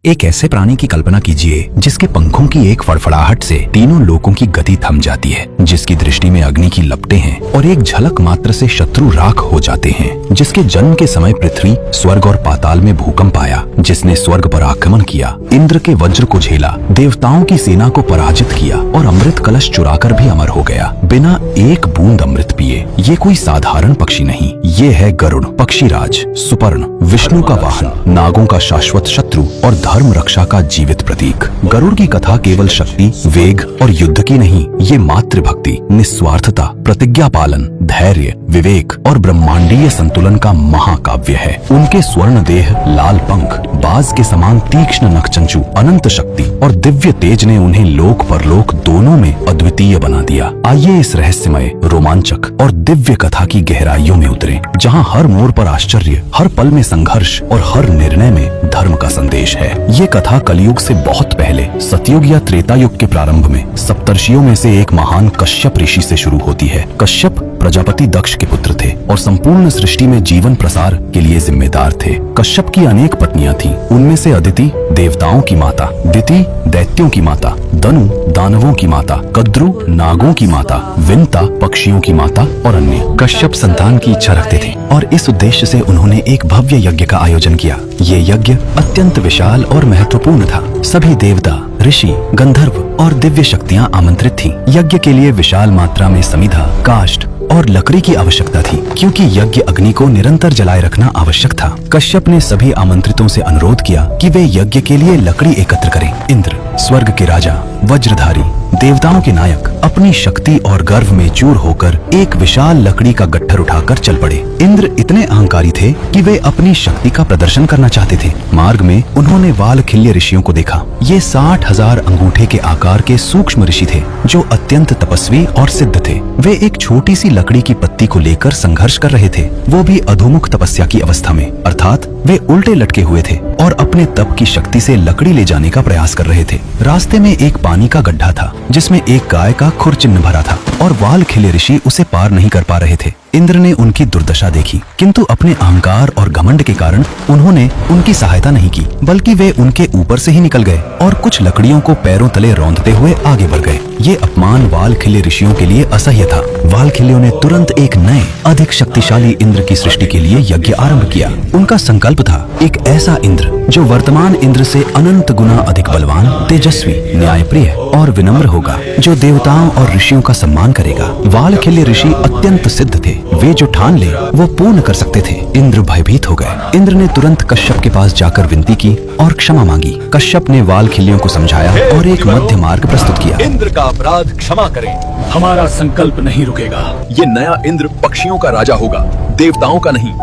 एक ऐसे प्राणी की कल्पना कीजिए जिसके पंखों की एक फड़फड़ाहट से तीनों लोकों की गति थम जाती है, जिसकी दृष्टि में अग्नि की लपटें हैं और एक झलक मात्र से शत्रु राख हो जाते हैं, जिसके जन्म के समय पृथ्वी, स्वर्ग और पाताल में भूकंप आया, जिसने स्वर्ग पर आक्रमण किया, इंद्र के वज्र को झेला, देवताओं की सेना को पराजित किया और अमृत कलश चुराकर भी अमर हो गया बिना एक बूंद अमृत पिए। ये कोई साधारण पक्षी नहीं, ये है गरुड़, पक्षीराज, सुपर्ण, विष्णु का वाहन, नागों का शाश्वत शत्रु और धर्म रक्षा का जीवित प्रतीक। गरुड़ की कथा केवल शक्ति, वेग और युद्ध की नहीं, ये मातृभक्ति, निस्वार्थता, प्रतिज्ञा पालन, धैर्य, विवेक और ब्रह्मांडीय संतुलन का महाकाव्य है। उनके स्वर्ण देह, लाल पंख, बाज के समान तीक्ष्ण नखचंचू, अनंत शक्ति और दिव्य तेज ने उन्हें लोक परलोक दोनों में अद्वितीय बना दिया। आइए इस रहस्यमय, रोमांचक और दिव्य कथा की गहराइयों में उतरें, जहाँ हर मोड़ पर आश्चर्य, हर पल में संघर्ष और हर निर्णय में धर्म का संदेश है। ये कथा कलयुग से बहुत पहले सतयुग या त्रेता युग के प्रारंभ में सप्तर्षियों में से एक महान कश्यप ऋषि से शुरू होती है। कश्यप प्रजापति दक्ष के पुत्र थे और संपूर्ण सृष्टि में जीवन प्रसार के लिए जिम्मेदार थे। कश्यप की अनेक पत्नियां थीं। उनमें से अदिति देवताओं की माता, दिति दैत्यों की माता, दनु दानवों की माता, कद्रु नागों की माता, विंता पक्षियों की माता और अन्य। कश्यप संतान की इच्छा रखते थे और इस उद्देश्य से उन्होंने एक भव्य यज्ञ का आयोजन किया। ये यज्ञ अत्यंत विशाल और महत्वपूर्ण था। सभी देवता, ऋषि, गंधर्व और दिव्य शक्तियां आमंत्रित थीं। यज्ञ के लिए विशाल मात्रा में समिधा, काष्ठ और लकड़ी की आवश्यकता थी, क्योंकि यज्ञ अग्नि को निरंतर जलाए रखना आवश्यक था। कश्यप ने सभी आमंत्रितों से अनुरोध किया कि वे यज्ञ के लिए लकड़ी एकत्र करें। इंद्र, स्वर्ग के राजा, वज्रधारी, देवताओं के नायक, अपनी शक्ति और गर्व में चूर होकर एक विशाल लकड़ी का गट्ठर उठाकर चल पड़े। इंद्र इतने अहंकारी थे कि वे अपनी शक्ति का प्रदर्शन करना चाहते थे। मार्ग में उन्होंने वालखिल्य ऋषियों को देखा। ये 60,000 अंगूठे के आकार के सूक्ष्म ऋषि थे, जो अत्यंत तपस्वी और सिद्ध थे। वे एक छोटी सी लकड़ी की पत्ती को लेकर संघर्ष कर रहे थे, वो भी अधोमुख तपस्या की अवस्था में, अर्थात वे उल्टे लटके हुए थे और अपने तप की शक्ति से लकड़ी ले जाने का प्रयास कर रहे थे। रास्ते में एक पानी का गड्ढा था, जिसमें एक गाय का खुर चिन्ह भरा था और वालखिल्य ऋषि उसे पार नहीं कर पा रहे थे। इंद्र ने उनकी दुर्दशा देखी, किंतु अपने अहंकार और घमंड के कारण उन्होंने उनकी सहायता नहीं की, बल्कि वे उनके ऊपर से ही निकल गए और कुछ लकड़ियों को पैरों तले रौंदते हुए आगे बढ़ गए। ये अपमान वालखिल्य ऋषियों के लिए असह्य था। वालखिल्यों ने तुरंत एक नए, अधिक शक्तिशाली इंद्र की सृष्टि के लिए यज्ञ आरंभ किया। उनका संकल्प था एक ऐसा इंद्र जो वर्तमान इंद्र से अनंत गुना अधिक बलवान, तेजस्वी, न्यायप्रिय और विनम्र होगा, जो देवताओं और ऋषियों का सम्मान करेगा। वालखिल्य ऋषि अत्यंत सिद्ध थे, वे जो ठान ले वो पूर्ण कर सकते थे। इंद्र भयभीत हो गए। इंद्र ने तुरंत कश्यप के पास जाकर विनती की और क्षमा मांगी। कश्यप ने वालखिल्यों को समझाया और एक मध्य मार्ग प्रस्तुत किया। इंद्र का अपराध क्षमा करें, हमारा संकल्प नहीं रुकेगा। ये नया इंद्र पक्षियों का राजा होगा, देवताओं का नहीं।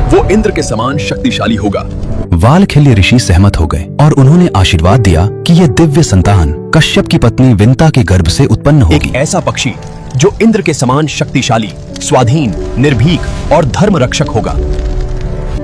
वो इंद्र के समान शक्तिशाली होगा। वालखिल्य ऋषि सहमत हो गए और उन्होंने आशीर्वाद दिया कि ये दिव्य संतान कश्यप की पत्नी विंता के गर्भ से उत्पन्न होगी। एक ऐसा पक्षी जो इंद्र के समान शक्तिशाली, स्वाधीन, निर्भीक और धर्म रक्षक होगा।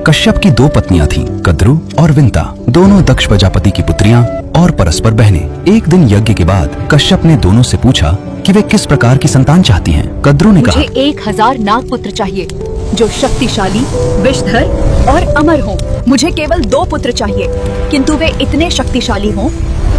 कश्यप की 2 पत्नियां थीं, कद्रु और विंता, दोनों दक्ष प्रजापति की पुत्रियां और परस्पर बहनें। एक दिन यज्ञ के बाद कश्यप ने दोनों से पूछा कि वे किस प्रकार की संतान चाहती हैं। कद्रु ने कहा, मुझे 1000 नागपुत्र चाहिए, जो शक्तिशाली, विषधर और अमर हों। मुझे केवल 2 पुत्र चाहिए, किंतु वे इतने शक्तिशाली हों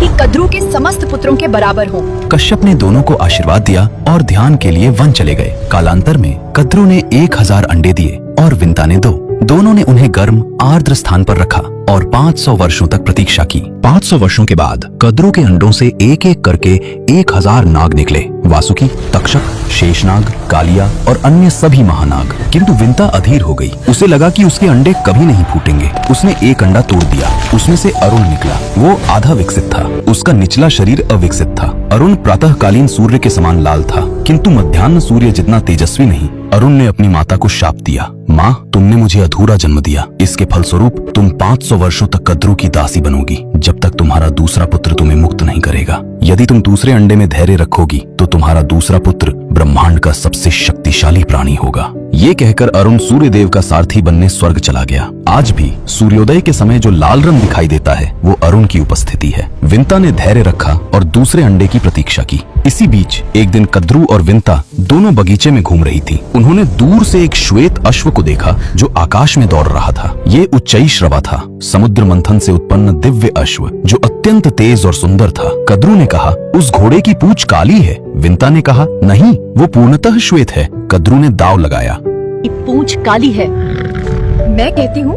कि कद्रु के समस्त पुत्रों के बराबर हों। कश्यप ने दोनों को आशीर्वाद दिया और ध्यान के लिए वन चले गए। कालांतर में कद्रु ने 1000 अंडे दिए और विंता ने 2। दोनों ने उन्हें गर्म, आर्द्र स्थान पर रखा और 500 वर्षों तक प्रतीक्षा की। 500 वर्षों के बाद कद्रु के अंडों से एक एक करके 1000 नाग निकले। वासुकी, तक्षक, शेषनाग, कालिया और अन्य सभी महानाग। किंतु विंता अधीर हो गई। उसे लगा कि उसके अंडे कभी नहीं फूटेंगे। उसने एक अंडा तोड़ दिया। उसमें से अरुण निकला। वो आधा विकसित था, उसका निचला शरीर अविकसित था। अरुण प्रातःकालीन सूर्य के समान लाल था, किंतु मध्याह्न सूर्य जितना तेजस्वी नहीं। अरुण ने अपनी माता को शाप दिया, माँ, तुमने मुझे अधूरा जन्म दिया। इसके फलस्वरूप तुम 500 वर्षों तक कद्रु की दासी बनोगी, जब तक तुम्हारा दूसरा पुत्र तुम्हें मुक्त नहीं करेगा। यदि तुम दूसरे अंडे में धैर्य रखोगी तो तुम्हारा दूसरा पुत्र ब्रह्मांड का सबसे शक्तिशाली प्राणी होगा। ये कहकर अरुण सूर्यदेव का सारथी बनने स्वर्ग चला गया। आज भी सूर्योदय के समय जो लाल रंग दिखाई देता है वो अरुण की उपस्थिति है। विंता ने धैर्य रखा और दूसरे अंडे की प्रतीक्षा की। इसी बीच एक दिन कद्रू और विंता दोनों बगीचे में घूम रही थी। उन्होंने दूर से एक श्वेत अश्व को देखा जो आकाश में दौड़ रहा था। ये उच्चैश्रवा था, समुद्र मंथन से उत्पन्न दिव्य अश्व जो अत्यंत तेज और सुंदर था। कद्रू ने कहा, उस घोड़े की पूंछ काली है। विंता ने कहा, नहीं, वो पूर्णतः श्वेत है। कद्रू ने दाव लगाया। पूंछ काली है। मैं कहती हूँ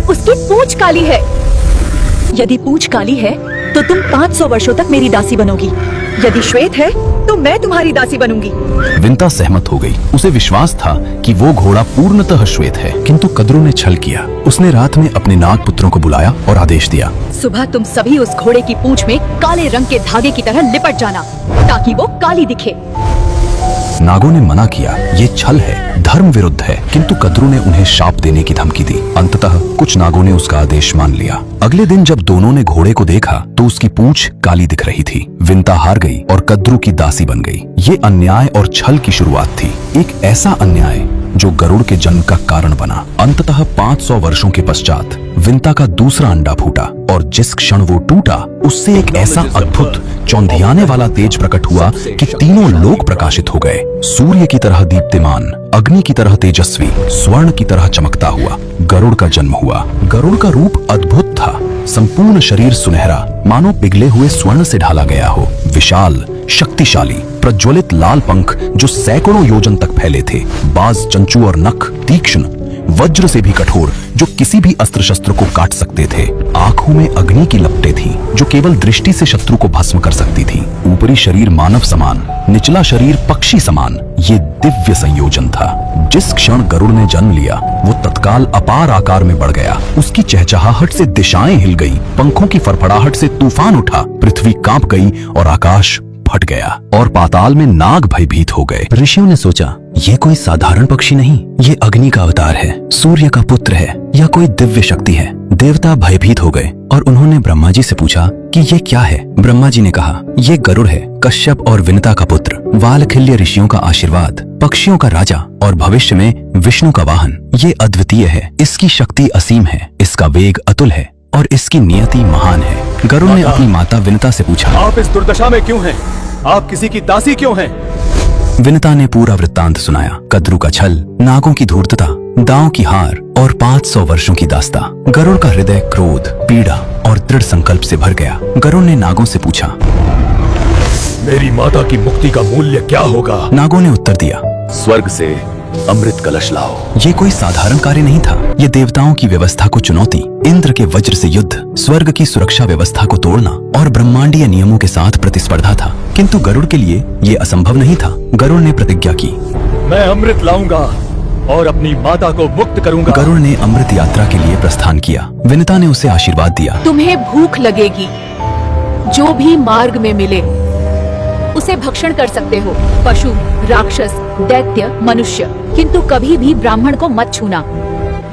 उसकी पूंछ काली है। यदि पूंछ काली है तो तुम 500 वर्षों तक मेरी दासी बनोगी। यदि श्वेत है तो मैं तुम्हारी दासी बनूंगी। विंता सहमत हो गई। उसे विश्वास था कि वो घोड़ा पूर्णतः श्वेत है, किंतु कद्रू ने छल किया। उसने रात में अपने नाग पुत्रों को बुलाया और आदेश दिया, सुबह तुम सभी उस घोड़े की पूंछ में काले रंग के धागे की तरह लिपट जाना ताकि वो काली दिखे। नागों ने मना किया, ये छल है, धर्म विरुद्ध है, किंतु कद्रू ने उन्हें शाप देने की धमकी दी। अंततः कुछ नागों ने उसका आदेश मान लिया। अगले दिन जब दोनों ने घोड़े को देखा तो उसकी पूंछ काली दिख रही थी। विंता हार गई और कद्रू की दासी बन गई। ये अन्याय और छल की शुरुआत थी, एक ऐसा अन्याय जो गरुड़ के जन्म का कारण बना। अंततः 500 वर्षों के पश्चात विंता का दूसरा अंडा फूटा और जिस क्षण वो टूटा उससे एक ऐसा अद्भुत चौंधियाने वाला तेज प्रकट हुआ कि तीनों लोक प्रकाशित हो गए। सूर्य की तरह दीप्तिमान, अग्नि की तरह तेजस्वी, स्वर्ण की तरह चमकता हुआ गरुड़ का जन्म हुआ। गरुड़ का रूप अद्भुत था, संपूर्ण शरीर सुनहरा, मानो पिघले हुए स्वर्ण से ढाला गया हो। विशाल, शक्तिशाली, प्रज्वलित लाल पंख जो सैकड़ों योजन तक फैले थे। बाज, चंचू और नख तीक्ष्ण, वज्र से भी कठोर जो किसी भी अस्त्र शस्त्र को काट सकते थे। आंखों में अग्नि की लपटें थीं जो केवल दृष्टि से शत्रु को भस्म कर सकती थी। ऊपरी शरीर मानव समान, निचला शरीर पक्षी समान। ये दिव्य संयोजन था। जिस क्षण गरुड़ ने जन्म लिया वो तत्काल अपार आकार में बढ़ गया। उसकी चहचहाहट से दिशाएं हिल गई, पंखों की फड़फड़ाहट से तूफान उठा, पृथ्वी कांप गई और आकाश फट गया और पाताल में नाग भयभीत हो गए। ऋषियों ने सोचा, ये कोई साधारण पक्षी नहीं, ये अग्नि का अवतार है, सूर्य का पुत्र है या कोई दिव्य शक्ति है। देवता भयभीत हो गए और उन्होंने ब्रह्मा जी से पूछा कि ये क्या है। ब्रह्मा जी ने कहा, ये गरुड़ है, कश्यप और विनता का पुत्र, वालखिल्य ऋषियों का आशीर्वाद, पक्षियों का राजा और भविष्य में विष्णु का वाहन। ये अद्वितीय है, इसकी शक्ति असीम है, इसका वेग अतुल है और इसकी नियति महान है। गरुड़ ने अपनी माता विनता से पूछा, आप इस दुर्दशा में क्यों हैं? आप किसी की दासी क्यों हैं? विनता ने पूरा वृत्तांत सुनाया। कद्रू का छल, नागों की धूर्तता, दांव की हार और 500 वर्षों की दास्ता। गरुड़ का हृदय क्रोध, पीड़ा और दृढ़ संकल्प से भर गया। गरुड़ ने नागों से पूछा, मेरी माता की मुक्ति का मूल्य क्या होगा? नागों ने उत्तर दिया, स्वर्ग से अमृत कलश लाओ। ये कोई साधारण कार्य नहीं था, ये देवताओं की व्यवस्था को चुनौती, इंद्र के वज्र से युद्ध, स्वर्ग की सुरक्षा व्यवस्था को तोड़ना और ब्रह्मांडीय नियमों के साथ प्रतिस्पर्धा था। किंतु गरुड़ के लिए ये असंभव नहीं था। गरुड़ ने प्रतिज्ञा की, मैं अमृत लाऊंगा और अपनी माता को मुक्त करूंगा। गरुड़ ने अमृत यात्रा के लिए प्रस्थान किया। विनता ने उसे आशीर्वाद दिया, तुम्हें भूख लगेगी, जो भी मार्ग में मिले उसे भक्षण कर सकते हो, पशु, राक्षस, दैत्य, मनुष्य, किंतु कभी भी ब्राह्मण को मत छूना।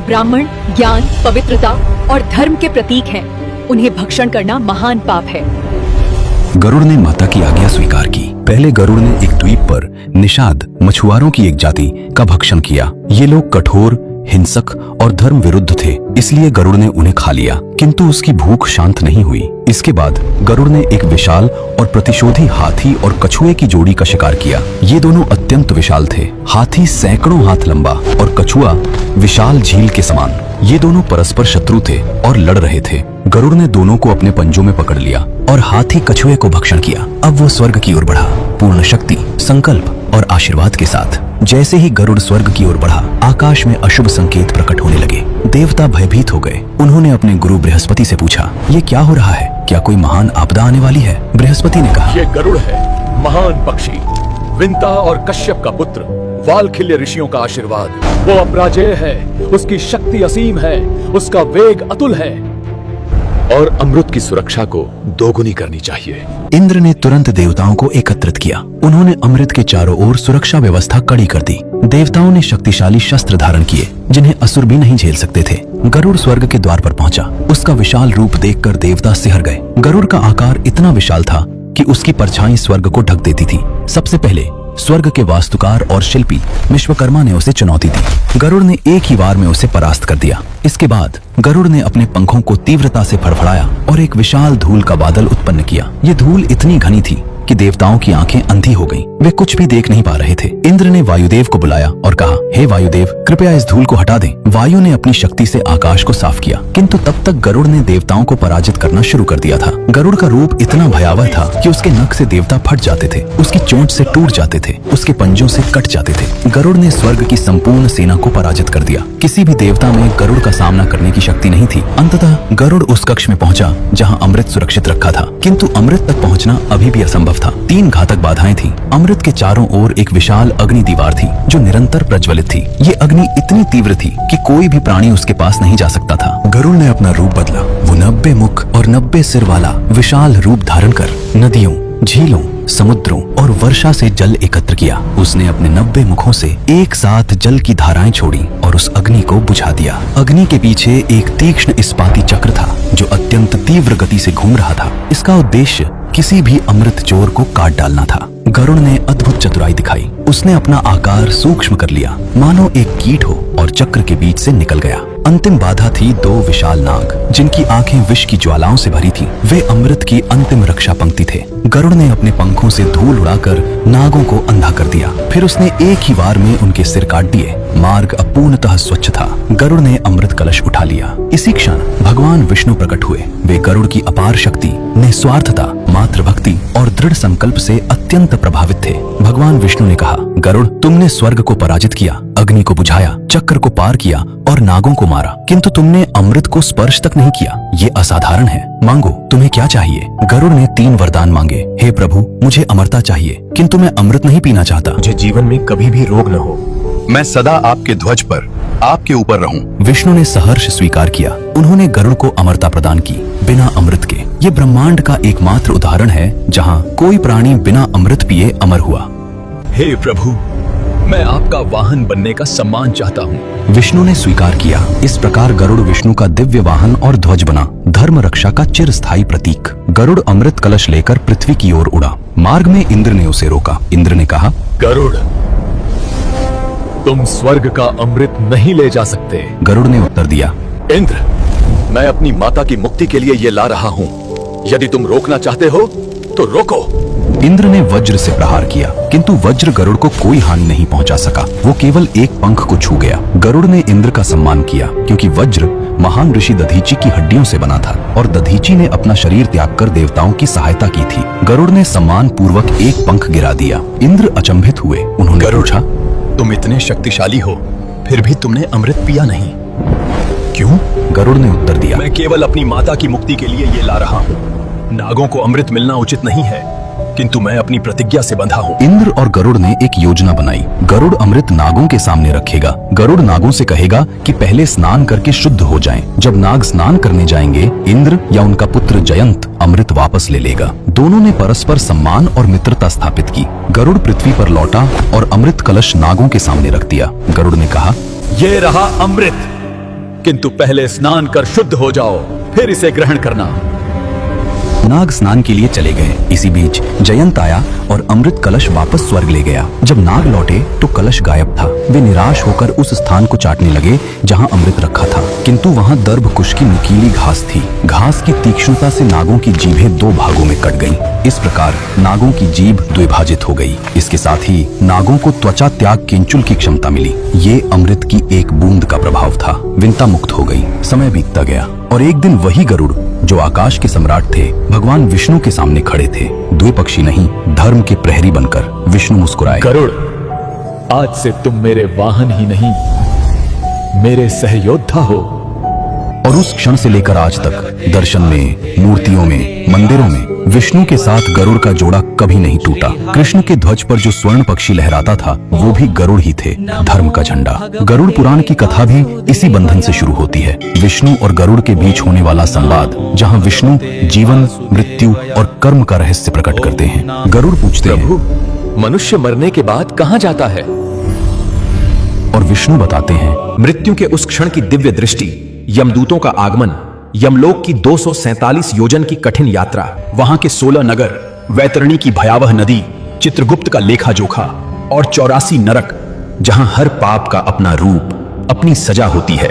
ब्राह्मण ज्ञान, पवित्रता और धर्म के प्रतीक हैं। उन्हें भक्षण करना महान पाप है। गरुड़ ने माता की आज्ञा स्वीकार की। पहले गरुड़ ने एक द्वीप पर निषाद मछुआरों की एक जाति का भक्षण किया। ये लोग कठोर, हिंसक और धर्म विरुद्ध थे, इसलिए गरुड़ ने उन्हें खा लिया, किंतु उसकी भूख शांत नहीं हुई। इसके बाद गरुड़ ने एक विशाल और प्रतिशोधी हाथी और कछुए की जोड़ी का शिकार किया। ये दोनों अत्यंत विशाल थे। हाथी सैकड़ों हाथ लंबा और कछुआ विशाल झील के समान। ये दोनों परस्पर शत्रु थे और लड़ रहे थे। गरुड़ ने दोनों को अपने पंजों में पकड़ लिया और हाथी कछुए को भक्षण किया। अब वो स्वर्ग की ओर बढ़ा, पूर्ण शक्ति, संकल्प और आशीर्वाद के साथ। जैसे ही गरुड़ स्वर्ग की ओर बढ़ा, आकाश में अशुभ संकेत प्रकट होने लगे। देवता भयभीत हो गए। उन्होंने अपने गुरु बृहस्पति से पूछा, ये क्या हो रहा है? क्या कोई महान आपदा आने वाली है? बृहस्पति ने कहा, ये गरुड़ है, महान पक्षी, विंता और कश्यप का पुत्र, वालखिल्य ऋषियों का आशीर्वाद। वो अपराजेय है, उसकी शक्ति असीम है, उसका वेग अतुल है और अमृत की सुरक्षा को दोगुनी करनी चाहिए। इंद्र ने तुरंत देवताओं को एकत्रित किया। उन्होंने अमृत के चारों ओर सुरक्षा व्यवस्था कड़ी कर दी। देवताओं ने शक्तिशाली शस्त्र धारण किए जिन्हें असुर भी नहीं झेल सकते थे। गरुड़ स्वर्ग के द्वार पर पहुंचा। उसका विशाल रूप देखकर देवता सिहर गए। गरुड़ का आकार इतना विशाल था कि उसकी परछाई स्वर्ग को ढक देती थी। सबसे पहले स्वर्ग के वास्तुकार और शिल्पी विश्वकर्मा ने उसे चुनौती दी। गरुड़ ने एक ही वार में उसे परास्त कर दिया। इसके बाद गरुड़ ने अपने पंखों को तीव्रता से फड़फड़ाया और एक विशाल धूल का बादल उत्पन्न किया। ये धूल इतनी घनी थी कि देवताओं की आंखें अंधी हो गईं। वे कुछ भी देख नहीं पा रहे थे। इंद्र ने वायुदेव को बुलाया और कहा, हे वायुदेव, कृपया इस धूल को हटा दें। वायु ने अपनी शक्ति से आकाश को साफ किया, किंतु तब तक गरुड़ ने देवताओं को पराजित करना शुरू कर दिया था। गरुड़ का रूप इतना भयावह था कि उसके नख से देवता फट जाते थे, उसकी चोंच से टूट जाते थे, उसके पंजों से कट जाते थे। गरुड़ ने स्वर्ग की संपूर्ण सेना को पराजित कर दिया। किसी भी देवता में गरुड़ का सामना करने की शक्ति नहीं थी। अंततः गरुड़ उस कक्ष में पहुंचा जहां अमृत सुरक्षित रखा था, किंतु अमृत तक पहुंचना अभी भी असंभव था। 3 घातक बाधाएं थीं। अमृत के चारों ओर एक विशाल अग्नि दीवार थी जो निरंतर प्रज्वलित थी। ये अग्नि इतनी तीव्र थी कि कोई भी प्राणी उसके पास नहीं जा सकता था। गरुड़ ने अपना रूप बदला। वो 90 मुख और 90 सिर वाला विशाल रूप धारण कर नदियों, झीलों, समुद्रों और वर्षा से जल एकत्र किया। उसने अपने 90 मुखों से एक साथ जल की धाराएं छोड़ी और उस अग्नि को बुझा दिया। अग्नि के पीछे एक तीक्ष्ण इस्पाती चक्र था जो अत्यंत तीव्र गति से घूम रहा था। इसका उद्देश्य किसी भी अमृत चोर को काट डालना था। गरुड़ ने अद्भुत चतुराई दिखाई। उसने अपना आकार सूक्ष्म कर लिया, मानो एक कीट हो, और चक्र के बीच से निकल गया। अंतिम बाधा थी 2 विशाल नाग जिनकी आंखें विष की ज्वालाओं से भरी थीं। वे अमृत की अंतिम रक्षा पंक्ति थे। गरुड़ ने अपने पंखों से धूल उड़ाकर नागों को अंधा कर दिया। फिर उसने एक ही वार में उनके सिर काट दिए। मार्ग अब पूर्णतः स्वच्छ था। गरुड़ ने अमृत कलश उठा लिया। इसी क्षण भगवान विष्णु प्रकट हुए। वे गरुड़ की अपार शक्ति, निस्वार्थता, मातृभक्ति और दृढ़ संकल्प से अत्यंत प्रभावित थे। भगवान विष्णु ने कहा, गरुड़, तुमने स्वर्ग को पराजित किया, अग्नि को बुझाया, चक्र को पार किया और नागों को मारा, किंतु तुमने अमृत को स्पर्श तक नहीं किया। ये असाधारण है। मांगो, तुम्हें क्या चाहिए? गरुड़ ने 3 वरदान मांगे। हे प्रभु, मुझे अमरता चाहिए, किंतु मैं अमृत नहीं पीना चाहता। मुझे जीवन में कभी भी रोग न हो। मैं सदा आपके ध्वज पर, आपके ऊपर रहूं। विष्णु ने सहर्ष स्वीकार किया। उन्होंने गरुड़ को अमरता प्रदान की, बिना अमृत के। ये ब्रह्मांड का एकमात्र उदाहरण है जहाँ कोई प्राणी बिना अमृत पिए अमर हुआ। हे प्रभु, मैं आपका वाहन बनने का सम्मान चाहता हूँ। विष्णु ने स्वीकार किया। इस प्रकार गरुड़ विष्णु का दिव्य वाहन और ध्वज बना, धर्म रक्षा का चिरस्थायी प्रतीक। गरुड़ अमृत कलश लेकर पृथ्वी की ओर उड़ा। मार्ग में इंद्र ने उसे रोका। इंद्र ने कहा, गरुड़, तुम स्वर्ग का अमृत नहीं ले जा सकते। गरुड़ ने उत्तर दिया, इंद्र, मैं अपनी माता की मुक्ति के लिए ये ला रहा हूँ। यदि तुम रोकना चाहते हो तो रोको। इंद्र ने वज्र से प्रहार किया, किंतु वज्र गरुड़ को कोई हानि नहीं पहुंचा सका। वो केवल एक पंख को छू गया। गरुड़ ने इंद्र का सम्मान किया, क्योंकि वज्र महान ऋषि दधीची की हड्डियों से बना था और दधीची ने अपना शरीर त्याग कर देवताओं की सहायता की थी। गरुड़ ने सम्मान पूर्वक एक पंख गिरा दिया। इंद्र अचंभित हुए। उन्होंने पूछा, तुम इतने शक्तिशाली हो, फिर भी तुमने अमृत पिया नहीं, क्यों? गरुड़ ने उत्तर दिया, मैं केवल अपनी माता की मुक्ति के लिए ये ला रहा हूँ। नागों को अमृत मिलना उचित नहीं है, किंतु मैं अपनी प्रतिज्ञा से बंधा हूँ। इंद्र और गरुड़ ने एक योजना बनाई। गरुड़ अमृत नागों के सामने रखेगा। गरुड़ नागों से कहेगा कि पहले स्नान करके शुद्ध हो जाएं। जब नाग स्नान करने जाएंगे, इंद्र या उनका पुत्र जयंत अमृत वापस ले लेगा। दोनों ने परस्पर सम्मान और मित्रता स्थापित की। गरुड़ पृथ्वी पर लौटा और अमृत कलश नागों के सामने रख दिया। गरुड़ ने कहा, ये रहा अमृत, किंतु पहले स्नान कर शुद्ध हो जाओ, फिर इसे ग्रहण करना। नाग स्नान के लिए चले गए। इसी बीच जयंत आया और अमृत कलश वापस स्वर्ग ले गया। जब नाग लौटे तो कलश गायब था। वे निराश होकर उस स्थान को चाटने लगे जहां अमृत रखा था, किंतु वहां दर्भकुश की नुकीली घास थी। घास की तीक्ष्णता से नागों की जीभें 2 भागों में कट गईं। इस प्रकार नागों की जीभ द्विभाजित हो गई। इसके साथ ही नागों को त्वचा त्याग किंचुल की क्षमता मिली। ये अमृत की एक बूंद का प्रभाव था। विंता मुक्त हो गई। समय बीतता गया और एक दिन वही गरुड़ जो आकाश के सम्राट थे, भगवान विष्णु के सामने खड़े थे। द्विपक्षी नहीं, धर्म के प्रहरी बनकर। विष्णु मुस्कुराए, गरुड़, आज से तुम मेरे वाहन ही नहीं, मेरे सहयोद्धा हो। और उस क्षण से लेकर आज तक दर्शन में, मूर्तियों में, मंदिरों में विष्णु के साथ गरुड़ का जोड़ा कभी नहीं टूटा। कृष्ण के ध्वज पर जो स्वर्ण पक्षी लहराता था, वो भी गरुड़ ही थे, धर्म का झंडा। गरुड़ पुराण की कथा भी इसी बंधन से शुरू होती है। विष्णु और गरुड़ के बीच होने वाला संवाद, जहाँ विष्णु जीवन, मृत्यु और कर्म का रहस्य प्रकट करते हैं। गरुड़ पूछते हैं, प्रभु, मनुष्य मरने के बाद कहाँ जाता है? और विष्णु बताते हैं, मृत्यु के उस क्षण की दिव्य दृष्टि, यमदूतों का आगमन, यमलोक की 247 योजन की कठिन यात्रा, वहां के 16 नगर, वैतरणी की भयावह नदी, चित्रगुप्त का लेखा जोखा और 84 नरक, जहां हर पाप का अपना रूप, अपनी सजा होती है।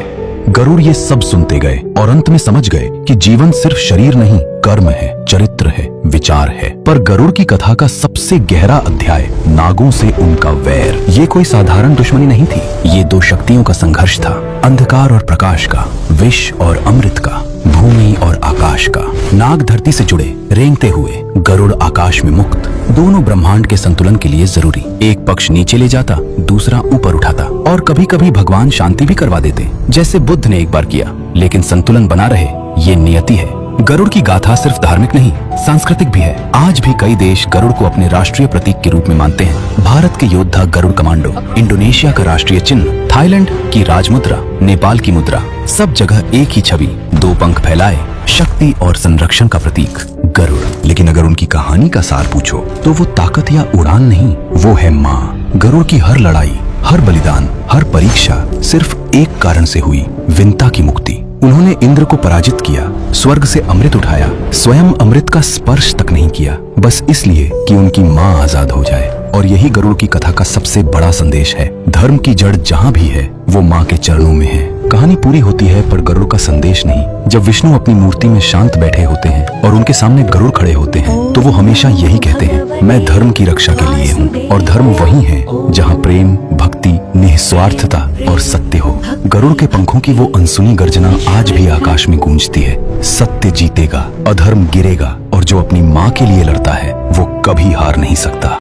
गरुड़ ये सब सुनते गए और अंत में समझ गए कि जीवन सिर्फ शरीर नहीं, कर्म है, चरित्र है, विचार है। पर गरुड़ की कथा का सबसे गहरा अध्याय नागों से उनका वैर। ये कोई साधारण दुश्मनी नहीं थी, ये दो शक्तियों का संघर्ष था, अंधकार और प्रकाश का, विष और अमृत का, भूमि और आकाश का। नाग धरती से जुड़े, रेंगते हुए, गरुड़ आकाश में मुक्त, दोनों ब्रह्मांड के संतुलन के लिए जरूरी। एक पक्ष नीचे ले जाता, दूसरा ऊपर उठाता, और कभी कभी भगवान शांति भी करवा देते, जैसे बुद्ध ने एक बार किया। लेकिन संतुलन बना रहे, ये नियति है। गरुड़ की गाथा सिर्फ धार्मिक नहीं, सांस्कृतिक भी है। आज भी कई देश गरुड़ को अपने राष्ट्रीय प्रतीक के रूप में मानते हैं। भारत के योद्धा गरुड़ कमांडो, इंडोनेशिया का राष्ट्रीय चिन्ह, थाईलैंड की राजमुद्रा, नेपाल की मुद्रा, सब जगह एक ही छवि, दो पंख फैलाए, शक्ति और संरक्षण का प्रतीक गरुड़। लेकिन अगर उनकी कहानी का सार पूछो तो वो ताकत या उड़ान नहीं, वो है माँ। गरुड़ की हर लड़ाई, हर बलिदान, हर परीक्षा सिर्फ एक कारण से हुई, विंता की मुक्ति। उन्होंने इंद्र को पराजित किया, स्वर्ग से अमृत उठाया, स्वयं अमृत का स्पर्श तक नहीं किया, बस इसलिए कि उनकी माँ आजाद हो जाए। और यही गरुड़ की कथा का सबसे बड़ा संदेश है। धर्म की जड़ जहाँ भी है, वो माँ के चरणों में है। कहानी पूरी होती है पर गरुड़ का संदेश नहीं। जब विष्णु अपनी मूर्ति में शांत बैठे होते हैं और उनके सामने गरुड़ खड़े होते हैं, तो वो हमेशा यही कहते हैं, मैं धर्म की रक्षा के लिए हूँ। और धर्म वही है जहाँ प्रेम, भक्ति, निस्वार्थता और सत्य हो। गरुड़ के पंखों की वो अनसुनी गर्जना आज भी आकाश में गूंजती है। सत्य जीतेगा, अधर्म गिरेगा, और जो अपनी माँ के लिए लड़ता है वो कभी हार नहीं सकता।